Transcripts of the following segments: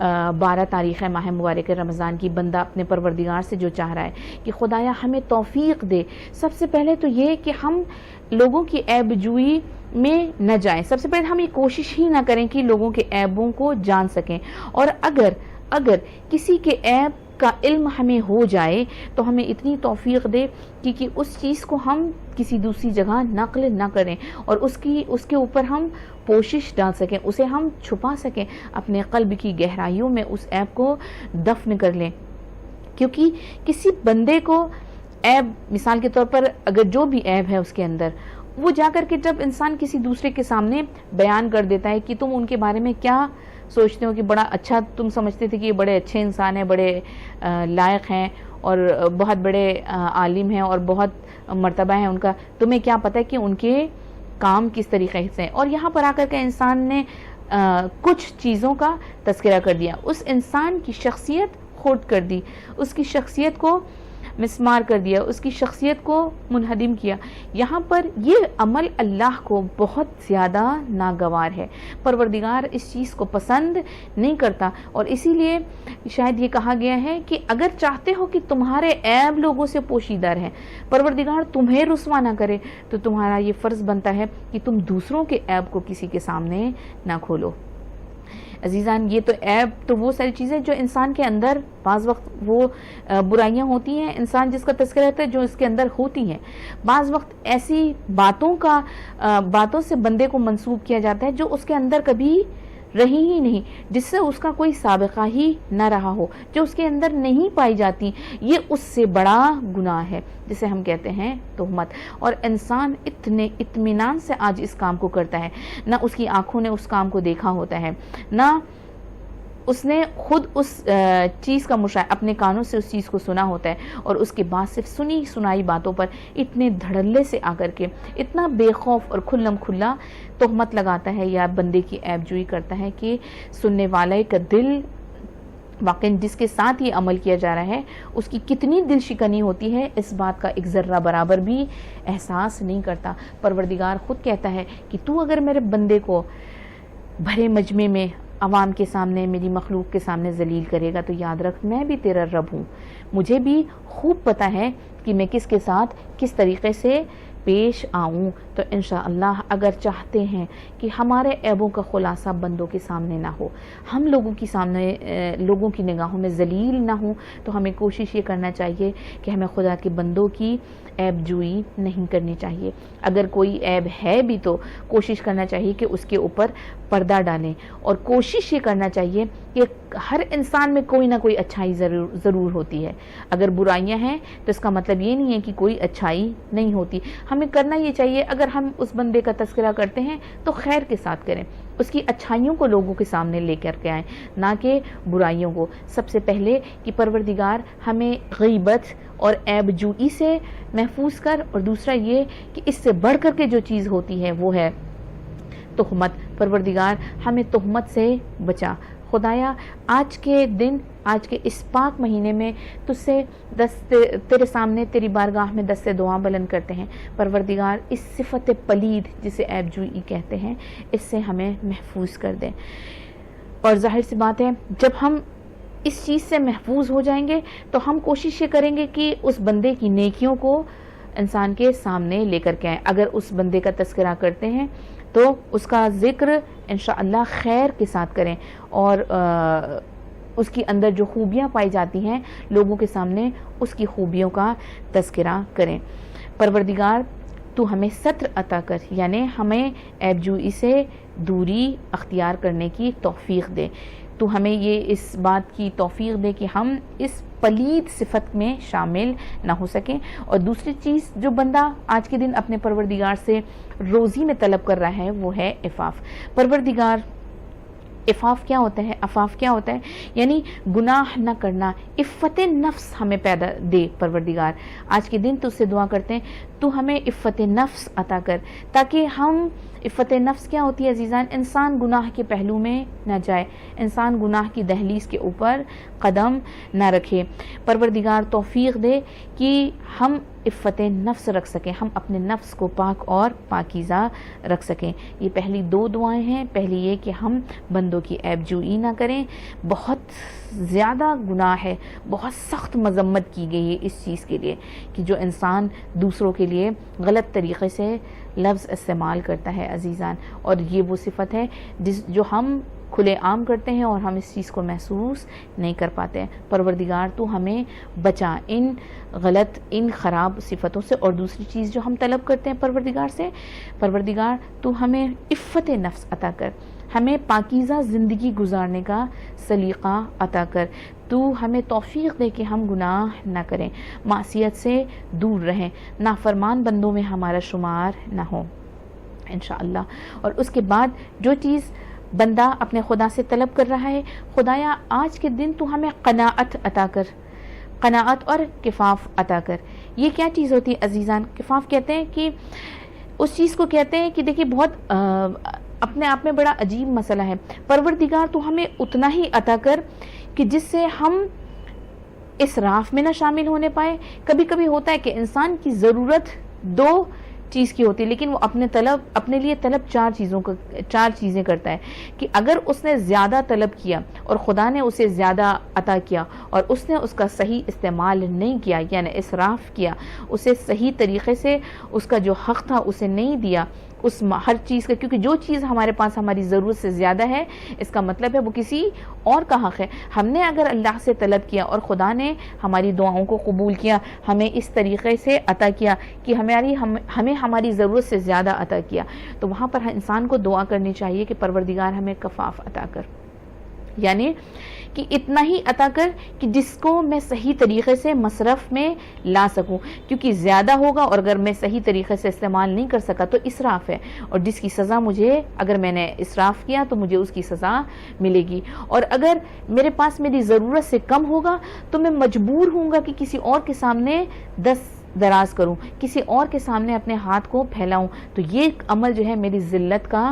12 تاریخ ماہ مبارک رمضان کی، بندہ اپنے پروردگار سے جو چاہ رہا ہے کہ خدایا ہمیں توفیق دے، سب سے پہلے تو یہ کہ ہم لوگوں کی عیب جوئی میں نہ جائیں، سب سے پہلے ہم یہ کوشش ہی نہ کریں کہ لوگوں کے عیبوں کو جان سکیں، اور اگر کسی کے عیب کا علم ہمیں ہو جائے تو ہمیں اتنی توفیق دے کہ اس چیز کو ہم کسی دوسری جگہ نقل نہ کریں اور اس کے اوپر ہم پوشش ڈال سکیں، اسے ہم چھپا سکیں، اپنے قلب کی گہرائیوں میں اس عیب کو دفن کر لیں، کیونکہ کسی بندے کو عیب، مثال کے طور پر اگر جو بھی عیب ہے اس کے اندر، وہ جا کر کے جب انسان کسی دوسرے کے سامنے بیان کر دیتا ہے کہ تم ان کے بارے میں کیا سوچتے ہو، کہ بڑا اچھا تم سمجھتے تھے کہ یہ بڑے اچھے انسان ہیں، بڑے لائق ہیں اور بہت بڑے عالم ہیں اور بہت مرتبہ ہے ان کا، تمہیں کیا پتہ ہے کہ ان کے کام کس طریقے سے ہیں، اور یہاں پر آ کر کے انسان نے کچھ چیزوں کا تذکرہ کر دیا، اس انسان کی شخصیت خرد کر دی، اس کی شخصیت کو مسمار کر دیا، اس کی شخصیت کو منہدم کیا۔ یہاں پر یہ عمل اللہ کو بہت زیادہ ناگوار ہے، پروردگار اس چیز کو پسند نہیں کرتا، اور اسی لیے شاید یہ کہا گیا ہے کہ اگر چاہتے ہو کہ تمہارے عیب لوگوں سے پوشیدہ رہیں، پروردگار تمہیں رسوا نہ کرے، تو تمہارا یہ فرض بنتا ہے کہ تم دوسروں کے عیب کو کسی کے سامنے نہ کھولو۔ عزیزان، یہ تو عیب تو وہ ساری چیزیں جو انسان کے اندر بعض وقت وہ برائیاں ہوتی ہیں، انسان جس کا تذکرہ ہوتا ہے جو اس کے اندر ہوتی ہیں، بعض وقت ایسی باتوں سے بندے کو منسوب کیا جاتا ہے جو اس کے اندر کبھی رہی ہی نہیں، جس سے اس کا کوئی سابقہ ہی نہ رہا ہو، جو اس کے اندر نہیں پائی جاتی، یہ اس سے بڑا گناہ ہے جسے ہم کہتے ہیں تہمت۔ اور انسان اتنے اطمینان سے آج اس کام کو کرتا ہے، نہ اس کی آنکھوں نے اس کام کو دیکھا ہوتا ہے، نہ اس نے خود اس چیز کا مشاہدہ، اپنے کانوں سے اس چیز کو سنا ہوتا ہے، اور اس کے بعد صرف سنی سنائی باتوں پر اتنے دھڑلے سے آ کر کے اتنا بے خوف اور کھلم کھلا تہمت لگاتا ہے یا بندے کی عیب جوئی کرتا ہے کہ سننے والے کا دل، واقعی جس کے ساتھ یہ عمل کیا جا رہا ہے اس کی کتنی دل شکنی ہوتی ہے، اس بات کا ایک ذرہ برابر بھی احساس نہیں کرتا۔ پروردگار خود کہتا ہے کہ تو اگر میرے بندے کو بھرے مجمع میں، عوام کے سامنے، میری مخلوق کے سامنے ذلیل کرے گا، تو یاد رکھ میں بھی تیرا رب ہوں، مجھے بھی خوب پتہ ہے کہ میں کس کے ساتھ کس طریقے سے پیش آؤں۔ تو انشاءاللہ اگر چاہتے ہیں کہ ہمارے عیبوں کا خلاصہ بندوں کے سامنے نہ ہو، ہم لوگوں کی نگاہوں میں ذلیل نہ ہوں، تو ہمیں کوشش یہ کرنا چاہیے کہ ہمیں خدا کے بندوں کی عیب جوئی نہیں کرنی چاہیے۔ اگر کوئی عیب ہے بھی تو کوشش کرنا چاہیے کہ اس کے اوپر پردہ ڈالیں، اور کوشش یہ کرنا چاہیے کہ ہر انسان میں کوئی نہ کوئی اچھائی ضرور ہوتی ہے۔ اگر برائیاں ہیں تو اس کا مطلب یہ نہیں ہے کہ کوئی اچھائی نہیں ہوتی۔ ہمیں کرنا یہ چاہیے، اگر ہم اس بندے کا تذکرہ کرتے ہیں تو خیر کے ساتھ کریں، اس کی اچھائیوں کو لوگوں کے سامنے لے کر کے آئیں، نہ کہ برائیوں کو۔ سب سے پہلے کہ پروردگار ہمیں غیبت اور عیب جوئی سے محفوظ کر، اور دوسرا یہ کہ اس سے بڑھ کر کے جو چیز ہوتی ہے وہ ہے تہمت۔ پروردگار ہمیں تہمت سے بچا۔ خدایا آج کے دن، آج کے اس پاک مہینے میں تجھ سے تیرے سامنے تیری بارگاہ میں دست دعا بلند کرتے ہیں، پروردگار اس صفت پلید جسے عیب جوئی کہتے ہیں، اس سے ہمیں محفوظ کر دیں۔ اور ظاہر سی بات ہے، جب ہم اس چیز سے محفوظ ہو جائیں گے تو ہم کوشش یہ کریں گے کہ اس بندے کی نیکیوں کو انسان کے سامنے لے کر کے آئیں۔ اگر اس بندے کا تذکرہ کرتے ہیں تو اس کا ذکر انشاءاللہ خیر کے ساتھ کریں، اور اس کے اندر جو خوبیاں پائی جاتی ہیں لوگوں کے سامنے اس کی خوبیوں کا تذکرہ کریں۔ پروردگار تو ہمیں ستر عطا کر، یعنی ہمیں عیب جوئی سے دوری اختیار کرنے کی توفیق دے، تو ہمیں یہ اس بات کی توفیق دے کہ ہم اس پلید صفت میں شامل نہ ہو سکیں۔ اور دوسری چیز جو بندہ آج کے دن اپنے پروردگار سے روزی میں طلب کر رہا ہے وہ ہے عفاف۔ پروردگار عفاف کیا ہوتا ہے؟ عفاف کیا ہوتا ہے؟ یعنی گناہ نہ کرنا، عفت نفس ہمیں پیدا دے پروردگار۔ آج کے دن تو اس سے دعا کرتے ہیں تو ہمیں عفت نفس عطا کر، تاکہ ہم، عفت نفس کیا ہوتی ہے عزیزان؟ انسان گناہ کے پہلو میں نہ جائے، انسان گناہ کی دہلیز کے اوپر قدم نہ رکھے۔ پروردگار توفیق دے کہ ہم عفت نفس رکھ سکیں، ہم اپنے نفس کو پاک اور پاکیزہ رکھ سکیں۔ یہ پہلی دو دعائیں ہیں۔ پہلی یہ کہ ہم بندوں کی عیب جوئی نہ کریں، بہت زیادہ گناہ ہے، بہت سخت مذمت کی گئی ہے اس چیز کے لیے کہ جو انسان دوسروں کے لیے غلط طریقے سے لفظ استعمال کرتا ہے عزیزان، اور یہ وہ صفت ہے جو ہم کھلے عام کرتے ہیں اور ہم اس چیز کو محسوس نہیں کر پاتے ہیں۔ پروردگار تو ہمیں بچا ان غلط، ان خراب صفتوں سے۔ اور دوسری چیز جو ہم طلب کرتے ہیں پروردگار سے، پروردگار تو ہمیں عفت نفس عطا کر، ہمیں پاکیزہ زندگی گزارنے کا سلیقہ عطا کر، تو ہمیں توفیق دے کہ ہم گناہ نہ کریں، معصیت سے دور رہیں، نافرمان بندوں میں ہمارا شمار نہ ہو انشاءاللہ۔ اور اس کے بعد جو چیز بندہ اپنے خدا سے طلب کر رہا ہے، خدایا آج کے دن تو ہمیں قناعت عطا کر، قناعت اور کفاف عطا کر۔ یہ کیا چیز ہوتی ہے عزیزان؟ کفاف کہتے ہیں کہ اس چیز کو کہتے ہیں کہ دیکھیے بہت اپنے آپ میں بڑا عجیب مسئلہ ہے۔ پروردگار تو ہمیں اتنا ہی عطا کر کہ جس سے ہم اسراف میں نہ شامل ہونے پائے۔ کبھی کبھی ہوتا ہے کہ انسان کی ضرورت دو چیز کی ہوتی ہے، لیکن وہ اپنے لیے طلب چار چیزیں کرتا ہے کہ اگر اس نے زیادہ طلب کیا اور خدا نے اسے زیادہ عطا کیا اور اس نے اس کا صحیح استعمال نہیں کیا، یعنی اسراف کیا، اسے صحیح طریقے سے اس کا جو حق تھا اسے نہیں دیا، اس ہر چیز کا، کیونکہ جو چیز ہمارے پاس ہماری ضرورت سے زیادہ ہے اس کا مطلب ہے وہ کسی اور کا حق ہے۔ ہم نے اگر اللہ سے طلب کیا اور خدا نے ہماری دعاؤں کو قبول کیا، ہمیں اس طریقے سے عطا کیا کہ ہمیں ہماری ضرورت سے زیادہ عطا کیا، تو وہاں پر انسان کو دعا کرنی چاہیے کہ پروردگار ہمیں کفاف عطا کر، یعنی کہ اتنا ہی عطا کر کہ جس کو میں صحیح طریقے سے مصرف میں لا سکوں، کیونکہ زیادہ ہوگا اور اگر میں صحیح طریقے سے استعمال نہیں کر سکا تو اسراف ہے، اور جس کی سزا مجھے، اگر میں نے اسراف کیا تو مجھے اس کی سزا ملے گی، اور اگر میرے پاس میری ضرورت سے کم ہوگا تو میں مجبور ہوں گا کہ کسی اور کے سامنے دراز کروں، کسی اور کے سامنے اپنے ہاتھ کو پھیلاؤں، تو یہ عمل جو ہے میری ذلت کا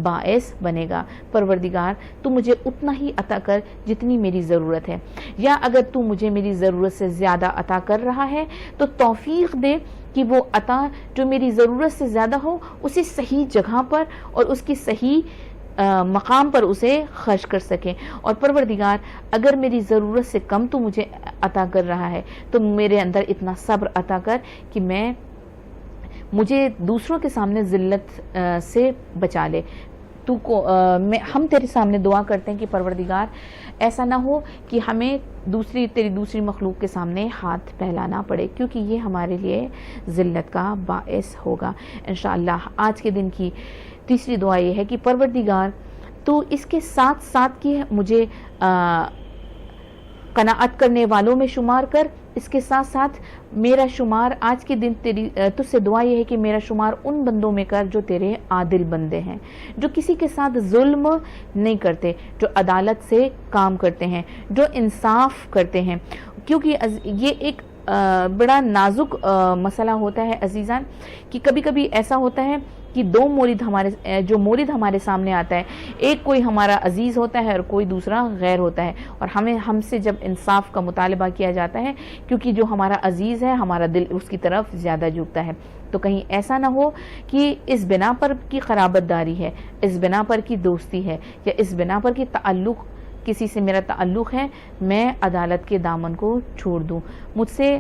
باعث بنے گا۔ پروردگار تو مجھے اتنا ہی عطا کر جتنی میری ضرورت ہے، یا اگر تو مجھے میری ضرورت سے زیادہ عطا کر رہا ہے تو توفیق دے کہ وہ عطا جو میری ضرورت سے زیادہ ہو اسے صحیح جگہ پر اور اس کی صحیح مقام پر اسے خرچ کر سکیں۔ اور پروردگار اگر میری ضرورت سے کم تو مجھے عطا کر رہا ہے تو میرے اندر اتنا صبر عطا کر کہ مجھے دوسروں کے سامنے ذلت سے بچا لے۔ ہم تیرے سامنے دعا کرتے ہیں کہ پروردگار ایسا نہ ہو کہ ہمیں تیری دوسری مخلوق کے سامنے ہاتھ پھیلانا پڑے، کیونکہ یہ ہمارے لیے ذلت کا باعث ہوگا انشاءاللہ۔ آج کے دن کی تیسری دعا یہ ہے کہ پروردگار تو اس کے ساتھ ساتھ کی مجھے قناعت کرنے والوں میں شمار کر، اس کے ساتھ ساتھ میرا شمار آج کے دن تجھ سے دعا یہ ہے کہ میرا شمار ان بندوں میں کر جو تیرے عادل بندے ہیں، جو کسی کے ساتھ ظلم نہیں کرتے، جو عدالت سے کام کرتے ہیں، جو انصاف کرتے ہیں، کیونکہ یہ ایک بڑا نازک مسئلہ ہوتا ہے عزیزان کہ کبھی کبھی ایسا ہوتا ہے کہ دو مورد ہمارے سامنے آتا ہے، ایک کوئی ہمارا عزیز ہوتا ہے اور کوئی دوسرا غیر ہوتا ہے، اور ہم سے جب انصاف کا مطالبہ کیا جاتا ہے کیونکہ جو ہمارا عزیز ہے ہمارا دل اس کی طرف زیادہ جھکتا ہے، تو کہیں ایسا نہ ہو کہ اس بنا پر کی قرابت داری ہے، اس بنا پر کی دوستی ہے، یا اس بنا پر کی تعلق، کسی سے میرا تعلق ہے، میں عدالت کے دامن کو چھوڑ دوں، مجھ سے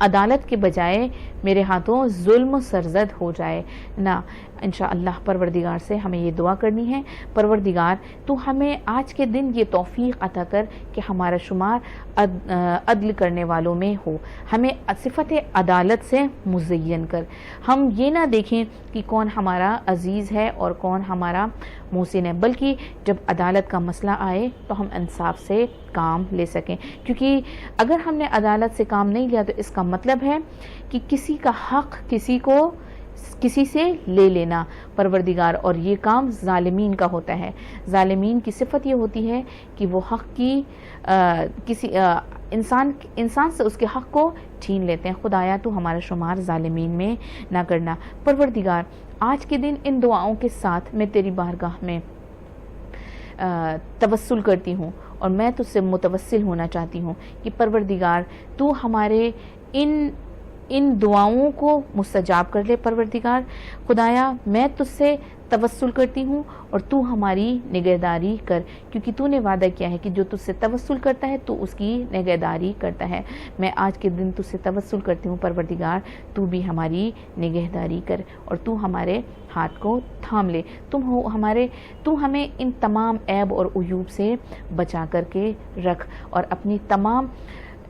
عدالت کے بجائے میرے ہاتھوں ظلم سرزد ہو جائے نہ۔ انشاءاللہ پروردگار سے ہمیں یہ دعا کرنی ہے، پروردگار تو ہمیں آج کے دن یہ توفیق عطا کر کہ ہمارا شمار عدل کرنے والوں میں ہو، ہمیں صفت عدالت سے مزین کر، ہم یہ نہ دیکھیں کہ کون ہمارا عزیز ہے اور کون ہمارا محسن ہے، بلکہ جب عدالت کا مسئلہ آئے تو ہم انصاف سے کام لے سکیں، کیونکہ اگر ہم نے عدالت سے کام نہیں لیا تو اس کا مطلب ہے کہ کسی کا حق کسی سے لے لینا پروردگار، اور یہ کام ظالمین کا ہوتا ہے۔ ظالمین کی صفت یہ ہوتی ہے کہ وہ حق کی کسی انسان سے اس کے حق کو چھین لیتے ہیں۔ خدایا تو ہمارا شمار ظالمین میں نہ کرنا۔ پروردگار آج کے دن ان دعاؤں کے ساتھ میں تیری بارگاہ میں توسل کرتی ہوں، اور میں تجھ سے متوسل ہونا چاہتی ہوں کہ پروردگار تو ہمارے ان ان دعاؤں کو مستجاب کر لے پروردگار خدایا میں تجھ سے توسل کرتی ہوں اور تو ہماری نگہداری کر، کیونکہ تو نے وعدہ کیا ہے کہ جو تجھ سے توسل کرتا ہے تو اس کی نگہداری کرتا ہے۔ میں آج کے دن تجھ سے توسل کرتی ہوں پروردگار، تو بھی ہماری نگہداری کر اور تو ہمارے ہاتھ کو تھام لے، تو ہمیں ان تمام عیب اور عیوب سے بچا کر کے رکھ، اور اپنی تمام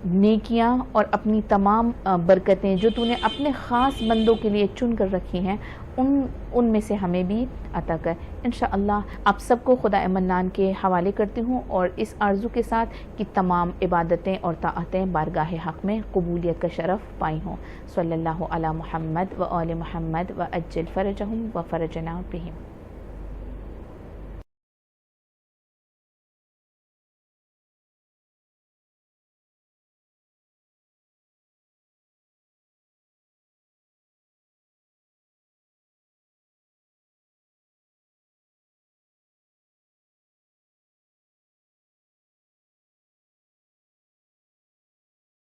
نیکیاں اور اپنی تمام برکتیں جو تو نے اپنے خاص بندوں کے لیے چن کر رکھی ہیں ان میں سے ہمیں بھی عطا کر۔ انشاءاللہ آپ سب کو خدا منان کے حوالے کرتی ہوں، اور اس آرزو کے ساتھ کہ تمام عبادتیں اور طاعتیں بارگاہ حق میں قبولیت کا شرف پائی ہوں۔ صلی اللہ علی محمد و آل محمد و عجل فرجہم و فرجنا بہم۔